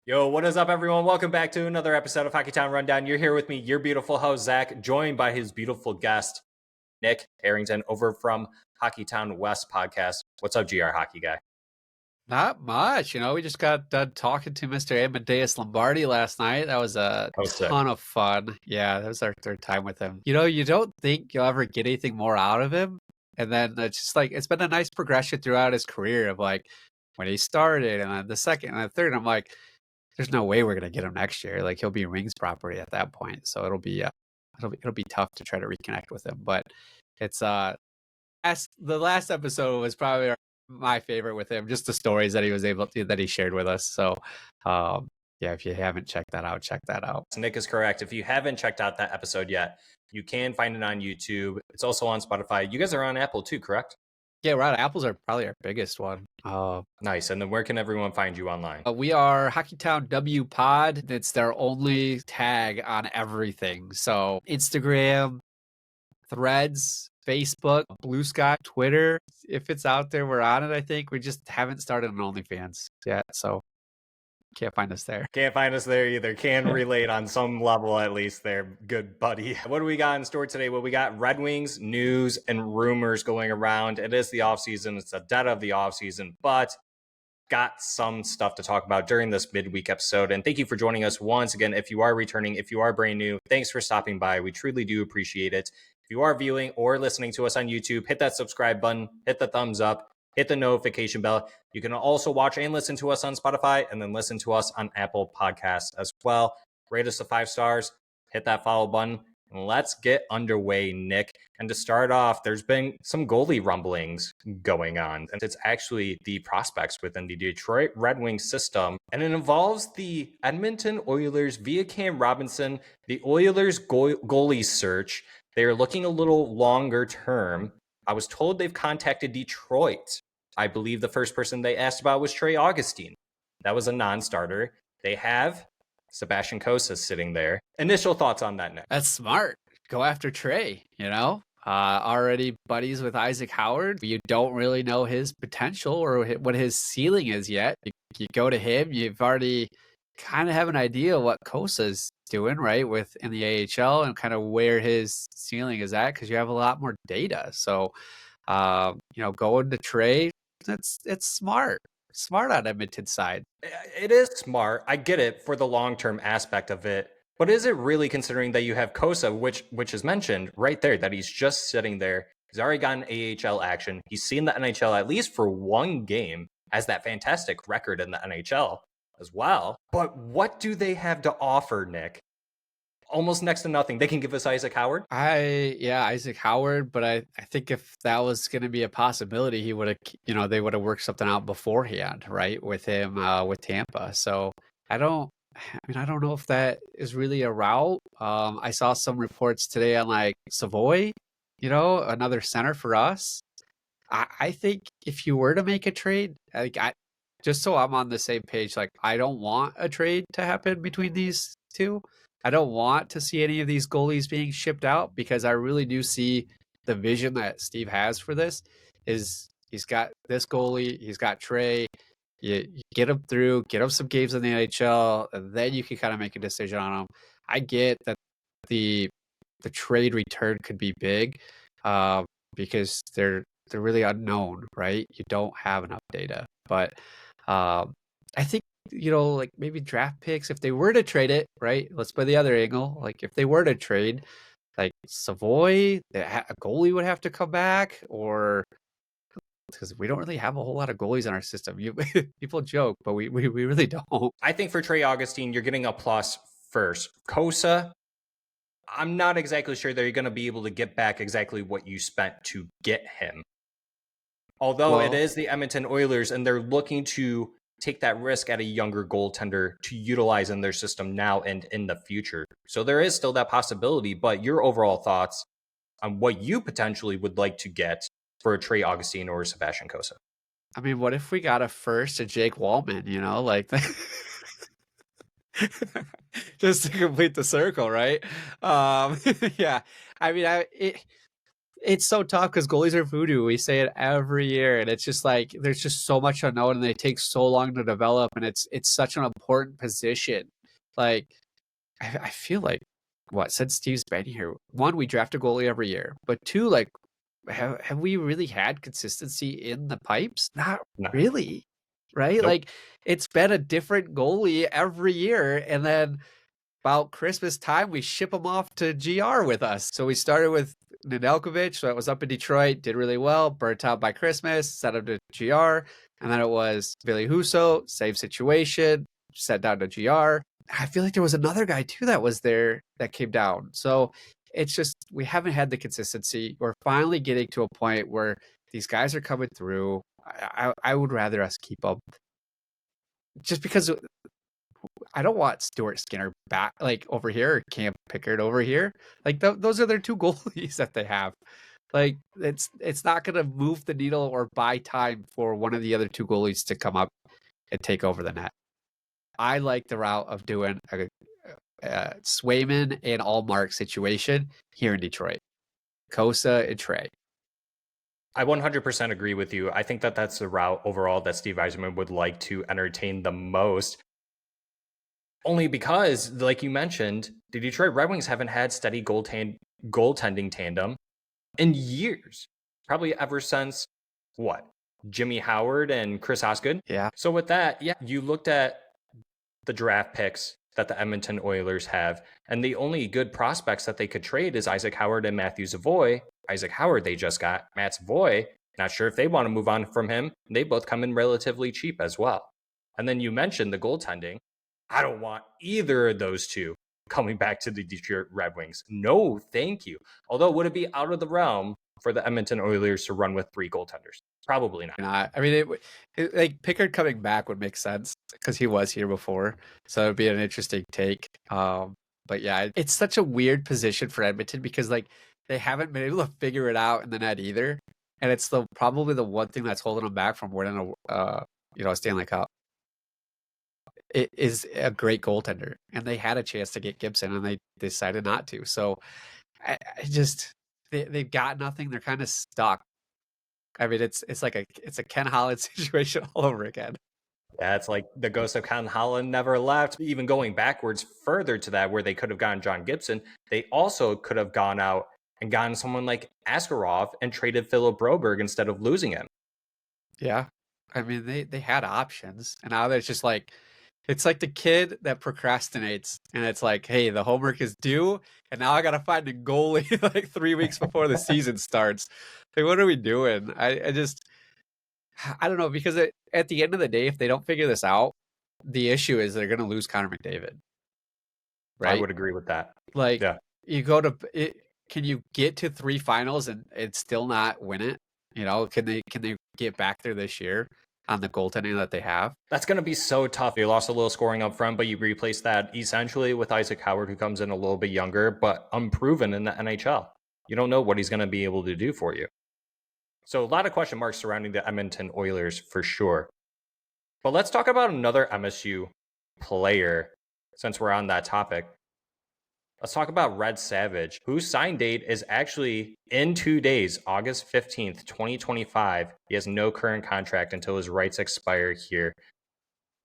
Yo, what is up, everyone? Welcome back to another episode of Hockeytown Rundown. You're here with me, your beautiful host, Zach, joined by his beautiful guest, Nick Harrington, over from Hockeytown West podcast. What's up, GR Hockey Guy? Not much. We just got done talking to Mr. Amadeus Lombardi last night. That was a ton of fun. Yeah, that was our third time with him. You don't think you'll ever get anything more out of him. And then it's just like, it's been a nice progression throughout his career of like when he started and then the second and the third. I'm like, there's no way we're going to get him next year. Like he'll be Wings property at that point. So it'll be tough to try to reconnect with him. But it's, the last episode was probably my favorite with him, just the stories that he was able to, that he shared with us. So, yeah, if you haven't checked that out, check that out. Nick is correct. If you haven't checked out that episode yet, you can find it on YouTube. It's also on Spotify. You guys are on Apple too, correct? Yeah, right. Apples are probably our biggest one. Nice. And then where can everyone find you online? We are Hockeytown W Pod. It's their only tag on everything. So Instagram, Threads, Facebook, Blue Sky, Twitter. If it's out there, we're on it, I think. We just haven't started an OnlyFans yet, so can't find us there. Can't find us there either. Can relate on some level at least there, good buddy. What do we got in store today? Well, we got Red Wings news and rumors going around. It is the offseason. It's the dead of the offseason, but got some stuff to talk about during this midweek episode. And thank you for joining us once again. If you are returning, if you are brand new, thanks for stopping by. We truly do appreciate it. If you are viewing or listening to us on YouTube, hit that subscribe button, hit the thumbs up, hit the notification bell. You can also watch and listen to us on Spotify and then listen to us on Apple Podcasts as well. Rate us 5 stars, hit that follow button, and let's get underway, Nick. And to start off, there's been some goalie rumblings going on. And it's actually the prospects within the Detroit Red Wings system. And it involves the Edmonton Oilers via Cam Robinson, the Oilers goalie search. They're looking a little longer term. I was told they've contacted Detroit. I believe the first person they asked about was Trey Augustine. That was a non-starter. They have Sebastian Cossa sitting there. Initial thoughts on that, Nick? That's smart. Go after Trey, already buddies with Isaac Howard. You don't really know his potential or what his ceiling is yet. You go to him, you've already kind of have an idea of what Kossa's doing, right, in the AHL and kind of where his ceiling is at because you have a lot more data. So, going to Trey, it's smart on Edmonton's side. It is smart. I get it for the long-term aspect of it. But is it really, considering that you have Cossa, which is mentioned right there, that he's just sitting there? He's already gotten AHL action. He's seen the NHL at least for one game, has that fantastic record in the NHL as well. But what do they have to offer, Nick? Almost next to nothing. They can give us Isaac Howard. Isaac Howard, but I think if that was going to be a possibility, he would have, they would have worked something out beforehand, right, with him with Tampa. So I don't know if that is really a route. I saw some reports today on like Savoy, another center for us. I think if you were to make a trade, just so I'm on the same page, like I don't want a trade to happen between these two. I don't want to see any of these goalies being shipped out because I really do see the vision that Steve has for this is he's got this goalie, he's got Trey. You get him through, get him some games in the NHL, and then you can kind of make a decision on him. I get that the trade return could be big because they're really unknown, right? You don't have enough data. But I think, like maybe draft picks, if they were to trade it, right? Let's play the other angle. Like if they were to trade, like Savoy, a goalie would have to come back, or because we don't really have a whole lot of goalies in our system. People joke, but we really don't. I think for Trey Augustine, you're getting a plus first. Cossa, I'm not exactly sure that you're going to be able to get back exactly what you spent to get him. Although it is the Edmonton Oilers, and they're looking to take that risk at a younger goaltender to utilize in their system now and in the future. So there is still that possibility, but your overall thoughts on what you potentially would like to get for a Trey Augustine or Sebastian Cossa? I mean, what if we got a first to Jake Wallman, like just to complete the circle, right? Yeah. I mean, It's so tough because goalies are voodoo. We say it every year, and it's just like there's just so much unknown, and they take so long to develop, and it's such an important position. Like I feel like what since Steve's been here, one, we draft a goalie every year, but two, like have we really had consistency in the pipes? Not No, really, right? nope. Like it's been a different goalie every year, and then about Christmas time, we ship him off to GR with us. So we started with Nedeljkovic, so it was up in Detroit, did really well, burnt out by Christmas, sent him to GR, and then it was Billy Huso, same situation, sent down to GR. I feel like there was another guy too that was there that came down. So it's just we haven't had the consistency. We're finally getting to a point where these guys are coming through. I would rather us keep them just because I don't want Stuart Skinner back like over here or Cam Pickard over here. Like those are their two goalies that they have. Like it's not going to move the needle or buy time for one of the other two goalies to come up and take over the net. I like the route of doing a Swayman and Allmark situation here in Detroit. Cossa and Trey. I 100% agree with you. I think that that's the route overall that Steve Yzerman would like to entertain the most. Only because, like you mentioned, the Detroit Red Wings haven't had steady goaltending tandem in years. Probably ever since, what, Jimmy Howard and Chris Osgood? Yeah. So with that, yeah, you looked at the draft picks that the Edmonton Oilers have, and the only good prospects that they could trade is Isaac Howard and Matthew Savoie. Isaac Howard they just got. Matt Savoie, not sure if they want to move on from him. They both come in relatively cheap as well. And then you mentioned the goaltending. I don't want either of those two coming back to the Detroit Red Wings. No, thank you. Although, would it be out of the realm for the Edmonton Oilers to run with 3 goaltenders? Probably not. I mean, like Pickard coming back would make sense because he was here before, so it'd be an interesting take. But yeah, it's such a weird position for Edmonton because like they haven't been able to figure it out in the net either, and it's probably the one thing that's holding them back from winning a Stanley Cup. It is a great goaltender, and they had a chance to get Gibson, and they decided not to. So I just they've got nothing. They're kind of stuck. I mean, it's a Ken Holland situation all over again. Yeah, it's like the ghost of Ken Holland never left. Even going backwards further to that, where they could have gotten John Gibson, they also could have gone out and gotten someone like Askarov and traded Philip Broberg instead of losing him. Yeah, I mean they had options, and now there's just like it's like the kid that procrastinates, and it's like, hey, the homework is due, and now I gotta find a goalie like 3 weeks before the season starts. Like, what are we doing? I don't know because at the end of the day, if they don't figure this out, the issue is they're gonna lose Connor McDavid. I Right? would agree with that. Like Yeah. you go to it, can you get to 3 finals and still not win it? You know, can they get back there this year on the goaltending that they have? That's going to be so tough. You lost a little scoring up front, but you replace that essentially with Isaac Howard, who comes in a little bit younger, but unproven in the NHL. You don't know what he's going to be able to do for you. So a lot of question marks surrounding the Edmonton Oilers for sure. But let's talk about another MSU player since we're on that topic. Let's talk about Red Savage, whose sign date is actually in 2 days, August 15th, 2025. He has no current contract until his rights expire here.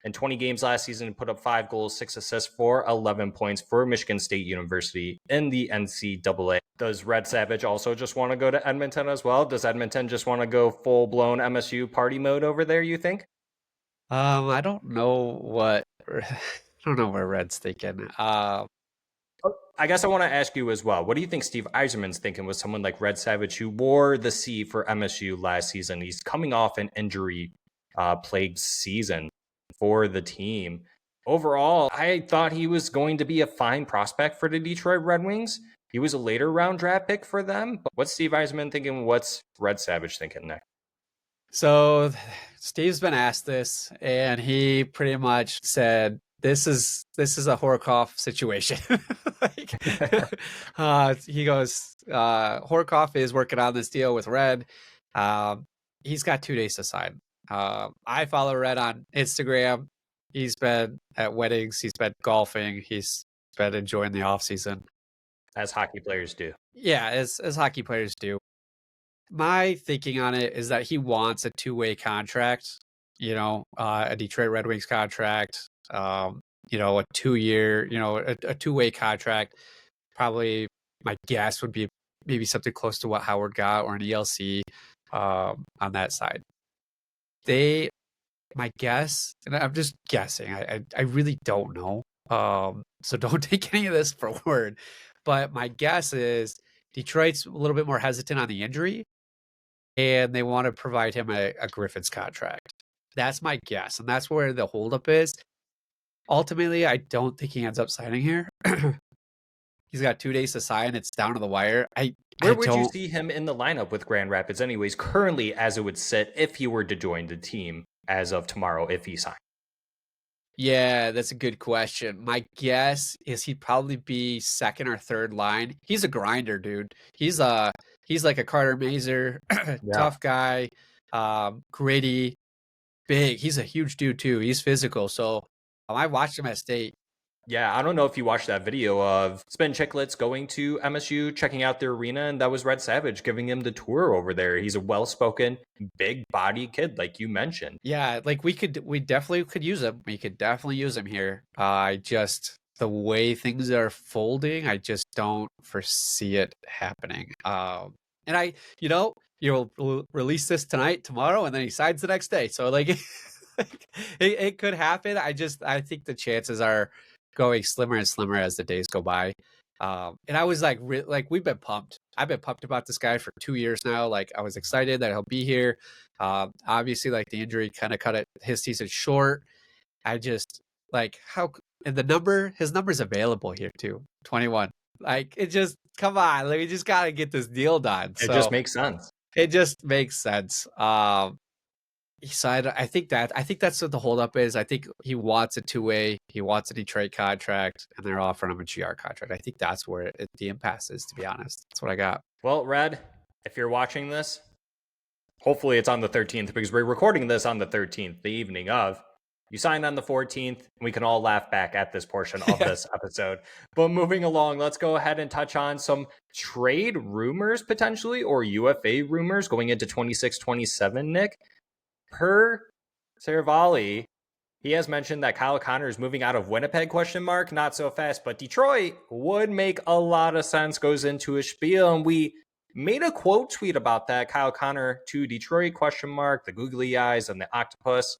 In 20 games last season, he put up 5 goals, 6 assists for 11 points for Michigan State University in the NCAA. Does Red Savage also just want to go to Edmonton as well? Does Edmonton just want to go full-blown MSU party mode over there, you think? I don't know what I don't know where Red's thinking. I guess I want to ask you as well. What do you think Steve Yzerman's thinking with someone like Red Savage, who wore the C for MSU last season? He's coming off an injury-plagued season for the team. Overall, I thought he was going to be a fine prospect for the Detroit Red Wings. He was a later round draft pick for them. But what's Steve Yzerman thinking? What's Red Savage thinking next? So Steve's been asked this, and he pretty much said, "This is a Horkoff situation." Like, he goes, "Horkoff is working on this deal with Red. He's got 2 days to sign." I follow Red on Instagram. He's been at weddings. He's been golfing. He's been enjoying the off season, As hockey players do. yeah, as hockey players do. My thinking on it is that he wants a two-way contract, a Detroit Red Wings contract, a 2-year, a two-way contract. Probably my guess would be maybe something close to what Howard got or an ELC on that side. My guess, and I'm just guessing, I really don't know. So don't take any of this for word. But my guess is Detroit's a little bit more hesitant on the injury, and they want to provide him a Griffins contract. That's my guess, and that's where the holdup is. Ultimately, I don't think he ends up signing here. He's got 2 days to sign. It's down to the wire. Where would you see him in the lineup with Grand Rapids anyways, currently as it would sit if he were to join the team as of tomorrow if he signed? Yeah, that's a good question. My guess is he'd probably be second or third line. He's a grinder, dude. He's like a Carter Mazer, tough guy, gritty, big. He's a huge dude too. He's physical. So I watched him at State. Yeah, I don't know if you watched that video of Spin Chicklets going to MSU, checking out their arena, and that was Red Savage giving him the tour over there. He's a well-spoken, big-body kid, like you mentioned. Yeah, like we definitely could use him. We could definitely use him here. The way things are folding, I just don't foresee it happening. And you'll release this tonight, tomorrow, and then he signs the next day. So like, it could happen. I think the chances are going slimmer and slimmer as the days go by. And I was like we've been pumped. I've been pumped about this guy for 2 years now. Like I was excited that he'll be here. Obviously, like the injury kind of cut his season short. I just like and his number's available here too. 21. Like it just come on. Like we just gotta get this deal done. It just makes sense. It just makes sense. So I think that's what the holdup is. I think he wants a two-way. He wants a Detroit contract, and they're offering him a GR contract. I think that's where the impasse is, to be honest. That's what I got. Well, Red, if you're watching this, hopefully it's on the 13th because we're recording this on the 13th, the evening of. You signed on the 14th, and we can all laugh back at this portion of this episode. But moving along, let's go ahead and touch on some trade rumors potentially, or UFA rumors going into 26-27, Nick. Per Seravalli, he has mentioned that Kyle Connor is moving out of Winnipeg, ? Not so fast, but Detroit would make a lot of sense, goes into a spiel. And we made a quote tweet about that, Kyle Connor to Detroit, ? The googly eyes and the octopus.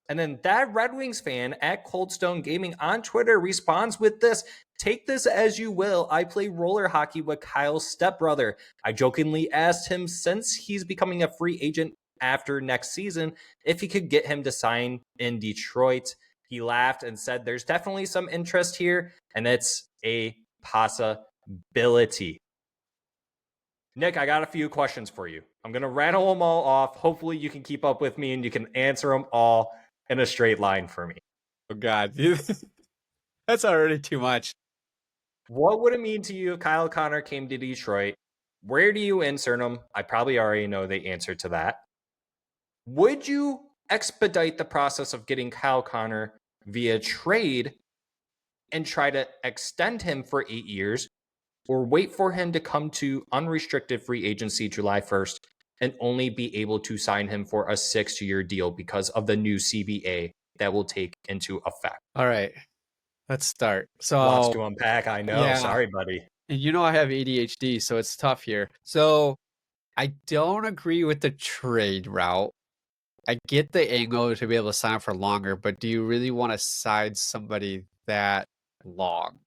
And then that Red Wings fan at Coldstone Gaming on Twitter responds with this: "Take this as you will. I play roller hockey with Kyle's stepbrother. I jokingly asked him, since he's becoming a free agent after next season, if he could get him to sign in Detroit. He laughed and said there's definitely some interest here, and it's a possibility." Nick, I got a few questions for you. I'm going to rattle them all off. Hopefully you can keep up with me and you can answer them all in a straight line for me. Oh, God. That's already too much. What would it mean to you if Kyle Connor came to Detroit? Where do you insert him? I probably already know the answer to that. Would you expedite the process of getting Kyle Connor via trade and try to extend him for 8 years, or wait for him to come to unrestricted free agency July 1st and only be able to sign him for a 6-year deal because of the new CBA that will take into effect? All right, let's start. So lots to unpack, I know. Yeah. Sorry, buddy. And I have ADHD, so it's tough here. So I don't agree with the trade route. I get the angle to be able to sign for longer, but do you really want to sign somebody that long?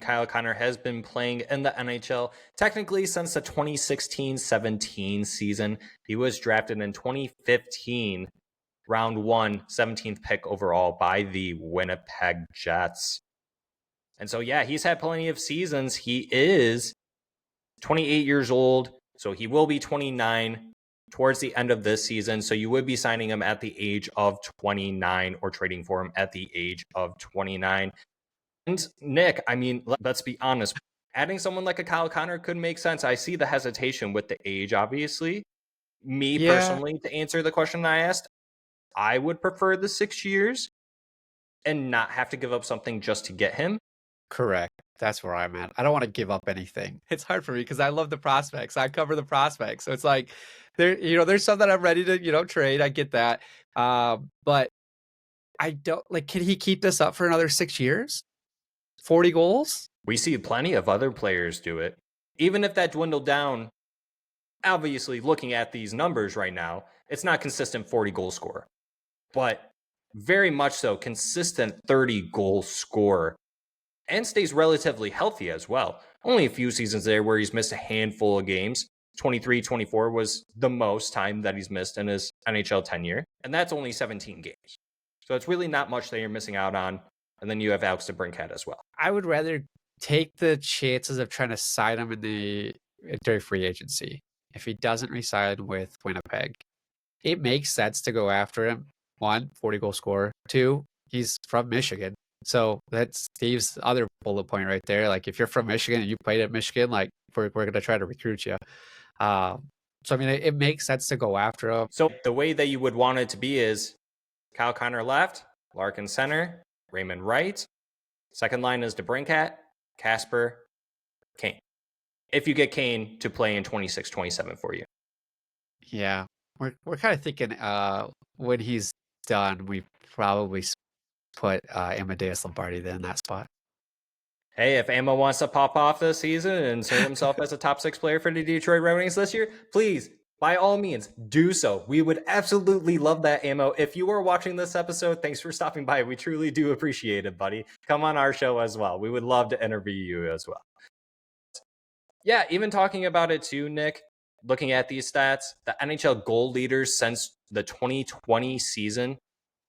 Kyle Connor has been playing in the NHL technically since the 2016-17 season. He was drafted in 2015, round 1, 17th pick overall by the Winnipeg Jets. And so, yeah, he's had plenty of seasons. He is 28 years old, so he will be 29 towards the end of this season. So you would be signing him at the age of 29 or trading for him at the age of 29. And Nick, I mean, let's be honest, adding someone like a Kyle Connor could make sense. I see the hesitation with the age, obviously. Personally, to answer the question I asked, I would prefer the 6 years and not have to give up something just to get him. Correct. That's where I'm at. I don't want to give up anything. It's hard for me because I love the prospects. I cover the prospects. So it's like there's some that I'm ready to, trade. I get that. But I don't like, can he keep this up for another 6 years? 40 goals? We see plenty of other players do it. Even if that dwindled down, obviously looking at these numbers right now, it's not consistent 40 goal scorer, but very much so consistent 30 goal scorer, and stays relatively healthy as well. Only a few seasons there where he's missed a handful of games. 23, 24 was the most time that he's missed in his NHL tenure, and that's only 17 games. So it's really not much that you're missing out on. And then you have Alex DeBrincat as well. I would rather take the chances of trying to sign him during free agency. If he doesn't resign with Winnipeg, it makes sense to go after him. 1, 40 goal scorer. 2, he's from Michigan. So that's Steve's other bullet point right there. Like, if you're from Michigan and you played at Michigan, like, we're going to try to recruit you. So, I mean, it makes sense to go after him. So the way that you would want it to be is Kyle Connor left, Larkin center, Raymond right. Second line is DeBrincat, Casper, Kane. If you get Kane to play in 26-27 for you. Yeah. We're kind of thinking when he's done, we probably put Amadeus Lombardi then in that spot. Hey, if Amo wants to pop off this season and insert himself as a top 6 player for the Detroit Red Wings this year, please, by all means, do so. We would absolutely love that, Amo. If you are watching this episode, thanks for stopping by. We truly do appreciate it, buddy. Come on our show as well. We would love to interview you as well. Yeah, even talking about it too, Nick, looking at these stats, the NHL goal leaders since the 2020 season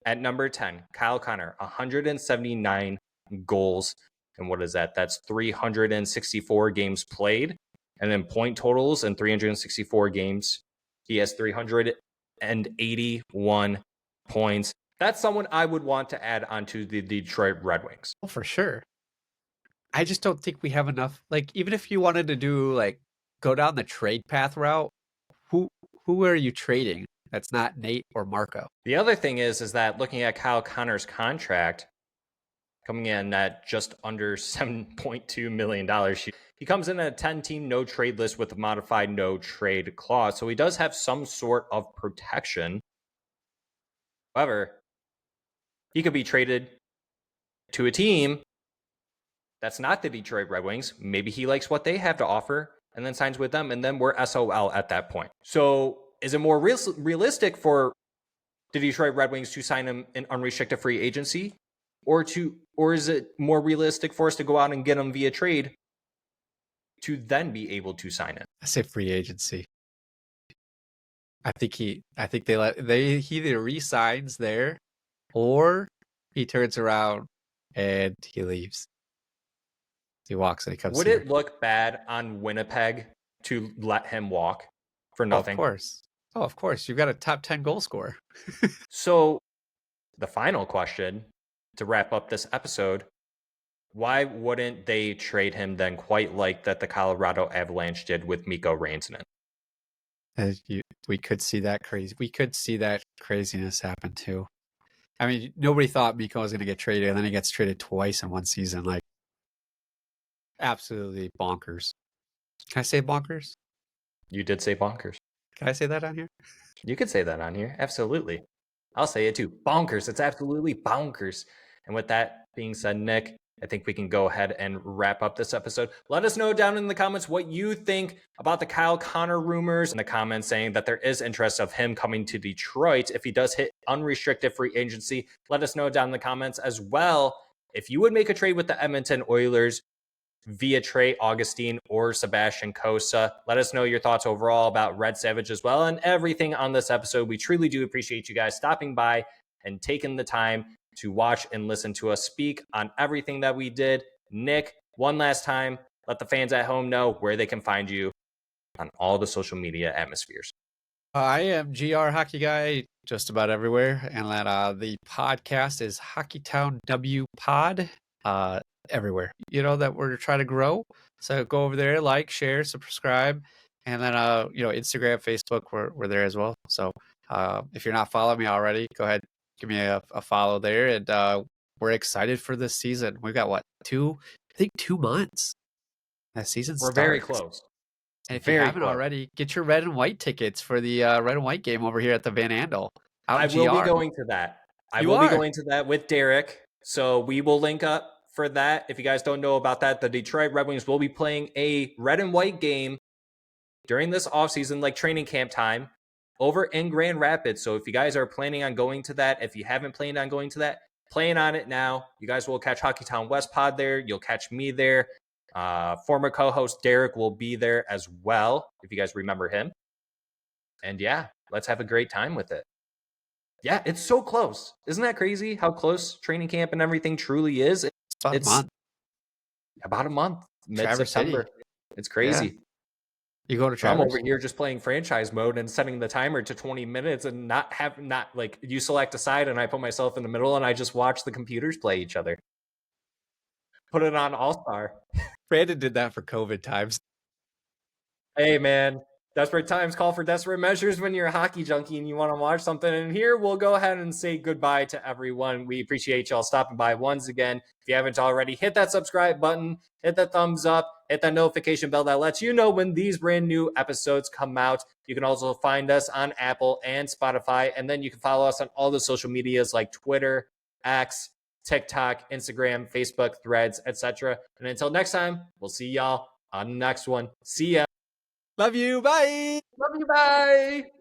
at number 10, Kyle Connor, 179 goals. And what is that? That's 364 games played. And then point totals in 364 games, he has 381 points. That's someone I would want to add onto the Detroit Red Wings. Oh, for sure. I just don't think we have enough. Like, even if you wanted to go down the trade path route, who are you trading? That's not Nate or Marco. The other thing is that looking at Kyle Connor's contract, coming in at just under $7.2 million. He comes in at a 10-team no-trade list with a modified no-trade clause, so he does have some sort of protection. However, he could be traded to a team that's not the Detroit Red Wings. Maybe he likes what they have to offer and then signs with them, and then we're SOL at that point. So is it more realistic for the Detroit Red Wings to sign him in unrestricted free agency? Or is it more realistic for us to go out and get him via trade to then be able to sign it? I say free agency. I think he either re-signs there or he turns around and he leaves. He walks and he comes. Would it look bad on Winnipeg to let him walk for nothing? Of course. Oh, of course. You've got a top 10 goal scorer. So the final question to wrap up this episode, why wouldn't they trade him then, quite like that the Colorado Avalanche did with Mikko Rantanen? We could see that crazy. We could see that craziness happen too. I mean, nobody thought Mikko was going to get traded, and then he gets traded twice in one season. Like, absolutely bonkers. Can I say bonkers? You did say bonkers. Can I say that on here? You could say that on here. Absolutely. I'll say it too. Bonkers. It's absolutely bonkers. And with that being said, Nick, I think we can go ahead and wrap up this episode. Let us know down in the comments what you think about the Kyle Connor rumors, in the comments saying that there is interest of him coming to Detroit if he does hit unrestricted free agency. Let us know down in the comments as well if you would make a trade with the Edmonton Oilers via Trey, Augustine, or Sebastian Cossa. Let us know your thoughts overall about Red Savage as well and everything on this episode. We truly do appreciate you guys stopping by and taking the time to watch and listen to us speak on everything that we did. Nick, one last time, let the fans at home know where they can find you on all the social media atmospheres. I am GR Hockey Guy just about everywhere, and that the podcast is Hockeytown W Pod everywhere. You know that we're trying to grow, so go over there, like, share, subscribe, and then Instagram, Facebook, we're there as well. So if you're not following me already, go ahead. Give me a follow there, and we're excited for this season. We've got 2 think 2 months. That season We're starts. very close. And if Very you haven't close. already, get your red and white tickets for the red and white game over here at the Van Andel. I will be going to that. I will be going to that with Derek. So we will link up for that. If you guys don't know about that, the Detroit Red Wings will be playing a red and white game during this offseason, like training camp time, over in Grand Rapids. So if you guys are planning on going to that, if you haven't planned on going to that, plan on it now. You guys will catch Hockeytown West Pod there. You'll catch me there. Former co-host Derek will be there as well, if you guys remember him. And yeah, let's have a great time with it. Yeah, it's so close. Isn't that crazy how close training camp and everything truly is? It's about a month. Mid-September. It's crazy. Yeah. You go to Traverse? I'm over here just playing franchise mode and setting the timer to 20 minutes and not like you select a side and I put myself in the middle and I just watch the computers play each other. Put it on All-Star. Brandon did that for COVID times. Hey, man. Desperate times call for desperate measures when you're a hockey junkie and you want to watch something. And here we'll go ahead and say goodbye to everyone. We appreciate y'all stopping by once again. If you haven't already, hit that subscribe button, hit that thumbs up, hit that notification bell that lets you know when these brand new episodes come out. You can also find us on Apple and Spotify. And then you can follow us on all the social medias like Twitter, X, TikTok, Instagram, Facebook, Threads, etc. And until next time, we'll see y'all on the next one. See ya. Love you. Bye. Love you. Bye.